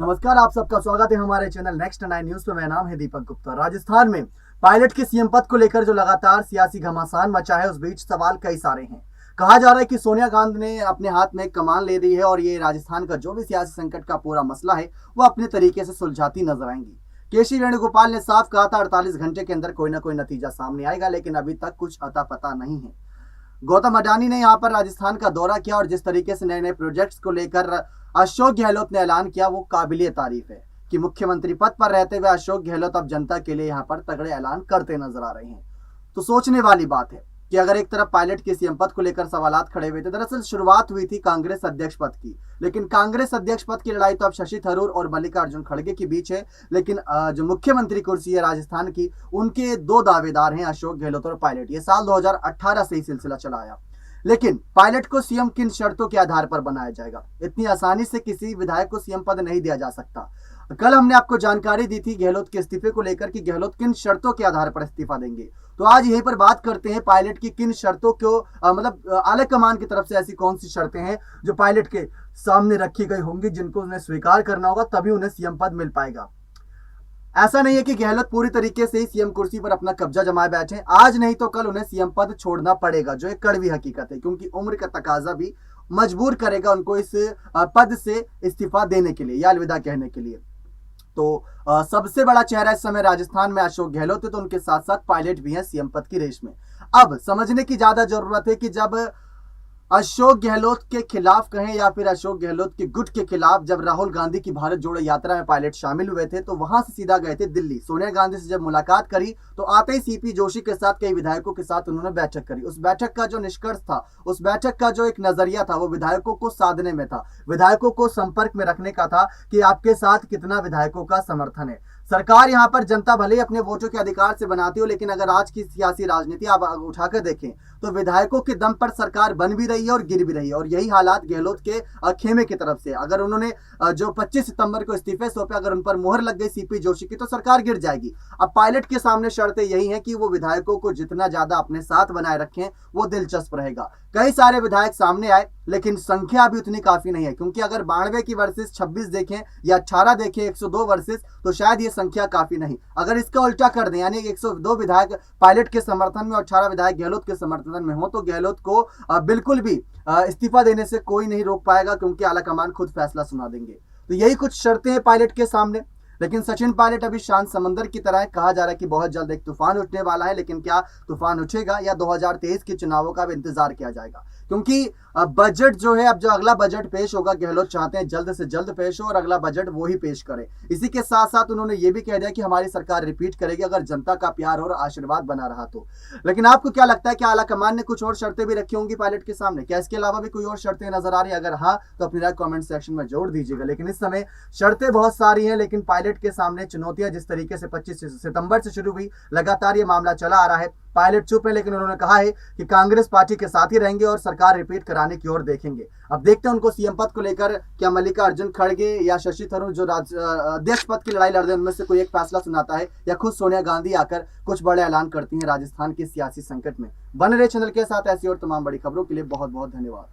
नमस्कार, आप सबका स्वागत है हमारे चैनल नेक्स्ट 9 न्यूज पे। मेरा नाम है दीपक गुप्ता। राजस्थान में पायलट के सीएम पद को लेकर जो लगातार सियासी घमासान मचा है, उस बीच सवाल कई सारे हैं। कहा जा रहा है कि सोनिया गांधी ने अपने हाथ में कमान ले ली है और ये राजस्थान का जो भी सियासी संकट का पूरा मसला है वो अपने तरीके से सुलझाती नजर आएंगी। केसी वेणुगोपाल ने साफ कहा था 48 घंटे के अंदर कोई ना कोई नतीजा सामने आएगा, लेकिन अभी तक कुछ अता पता नहीं है। गौतम अडानी ने यहाँ पर राजस्थान का दौरा किया और जिस तरीके से नए नए प्रोजेक्ट्स को लेकर अशोक गहलोत ने ऐलान किया वो काबिलिए तारीफ है कि मुख्यमंत्री पद पर रहते हुए अशोक गहलोत अब जनता के लिए यहाँ पर तगड़े ऐलान करते नजर आ रहे हैं। तो सोचने वाली बात है कि अगर एक तरफ पायलट के सीएम पद को लेकर सवालात खड़े हुए थे, दरअसल शुरुआत हुई थी कांग्रेस अध्यक्ष पद की, लेकिन कांग्रेस अध्यक्ष पद की लड़ाई तो अब शशि थरूर और मल्लिकार्जुन खड़गे के बीच है। लेकिन जो मुख्यमंत्री कुर्सी है राजस्थान की, उनके दो दावेदार हैं, अशोक गहलोत और पायलट। ये साल 2018 से ही सिलसिला चला आया। लेकिन पायलट को सीएम किन शर्तों के आधार पर बनाया जाएगा? इतनी आसानी से किसी विधायक को सीएम पद नहीं दिया जा सकता। कल हमने आपको जानकारी दी थी गहलोत के इस्तीफे को लेकर कि गहलोत किन शर्तों के आधार पर इस्तीफा देंगे। तो आज यहीं पर बात करते हैं पायलट की किन शर्तों को मतलब आला कमान की तरफ से ऐसी कौन सी शर्तें हैं जो पायलट के सामने रखी गई होंगी, जिनको उन्हें स्वीकार करना होगा, तभी उन्हें सीएम पद मिल पाएगा। ऐसा नहीं है कि गहलोत पूरी तरीके से ही सीएम कुर्सी पर अपना कब्जा जमाए बैठे। आज नहीं तो कल उन्हें सीएम पद छोड़ना पड़ेगा, जो एक कड़वी हकीकत है, क्योंकि उम्र का तकाजा भी मजबूर करेगा उनको इस पद से इस्तीफा देने के लिए या अलविदा कहने के लिए। तो सबसे बड़ा चेहरा इस समय राजस्थान में अशोक गहलोत है, तो उनके साथ साथ पायलट भी हैं सीएम पद की रेस में। अब समझने की ज्यादा जरूरत है कि जब अशोक गहलोत के खिलाफ कहें या फिर अशोक गहलोत के गुट के खिलाफ जब राहुल गांधी की भारत जोड़ो यात्रा में पायलट शामिल हुए थे, तो वहां से सीधा गए थे दिल्ली। सोनिया गांधी से जब मुलाकात करी तो आते ही सीपी जोशी के साथ कई विधायकों के साथ उन्होंने बैठक करी। उस बैठक का जो निष्कर्ष था, उस बैठक का जो एक नजरिया था, वो विधायकों को साधने में था, विधायकों को संपर्क में रखने का था कि आपके साथ कितना विधायकों का समर्थन है। सरकार यहाँ पर जनता भले ही अपने वोटों के अधिकार से बनाती हो, लेकिन अगर आज की सियासी राजनीति आप उठाकर देखें तो विधायकों के दम पर सरकार बन भी रही है और गिर भी रही है। और यही हालात गहलोत के खेमे की तरफ से। अगर उन्होंने जो 25 सितंबर को इस्तीफे सौंपे, अगर उन पर मुहर लग गई सीपी जोशी की, तो सरकार गिर जाएगी। अब पायलट के सामने शर्तें यही हैं कि वो विधायकों को जितना ज्यादा अपने साथ बनाए रखें वो दिलचस्प रहेगा। कई सारे विधायक सामने आए, लेकिन संख्या अभी उतनी काफी नहीं है, क्योंकि अगर 92 की वर्सेस 26 देखें या 18 देखें 102 वर्सेस, तो शायद ये संख्या काफी नहीं। अगर इसका उल्टा कर दें, यानी 102 विधायक पायलट के समर्थन में और 18 विधायक गहलोत के समर्थन में हो, तो गहलोत को बिल्कुल भी इस्तीफा देने से कोई नहीं रोक पाएगा, क्योंकि आलाकमान खुद फैसला सुना देंगे। तो यही कुछ शर्तें हैं पायलट के सामने। लेकिन सचिन पायलट अभी शांत समंदर की तरह है। कहा जा रहा है कि बहुत जल्द एक तूफान उठने वाला है, लेकिन क्या तूफान उठेगा या 2023 के चुनावों का भी इंतजार किया जाएगा? क्योंकि बजट जो है, अब जो अगला बजट पेश होगा, गहलोत चाहते हैं जल्द से जल्द पेश हो और अगला बजट वो ही पेश करे। इसी के साथ साथ उन्होंने ये भी कह दिया कि हमारी सरकार रिपीट करेगी अगर जनता का प्यार और आशीर्वाद बना रहा तो। लेकिन आपको क्या लगता है कि आला कमान ने कुछ और शर्तें भी रखी होंगी पायलट के सामने? क्या इसके अलावा भी कोई और शर्तें नजर आ रही है? अगर हाँ, तो अपनी राय कमेंट सेक्शन में जोड़ दीजिएगा। लेकिन इस समय शर्तें बहुत सारी हैं, लेकिन पायलट के सामने चुनौतियां जिस तरीके से 25 सितंबर से शुरू हुई, लगातार ये मामला चला आ रहा है। पायलट चुप है, लेकिन उन्होंने कहा है कि कांग्रेस पार्टी के साथ ही रहेंगे और सरकार रिपीट कराने की ओर देखेंगे। अब देखते हैं उनको सीएम पद को लेकर क्या मल्लिकार्जुन खड़गे या शशि थरूर जो अध्यक्ष पद की लड़ाई लड़ रहे हैं, उनमें से कोई एक फैसला सुनाता है, या खुद सोनिया गांधी आकर कुछ बड़े ऐलान करती हैं राजस्थान के सियासी संकट में। बने रहे चैनल के साथ, ऐसी और तमाम बड़ी खबरों के लिए बहुत बहुत धन्यवाद।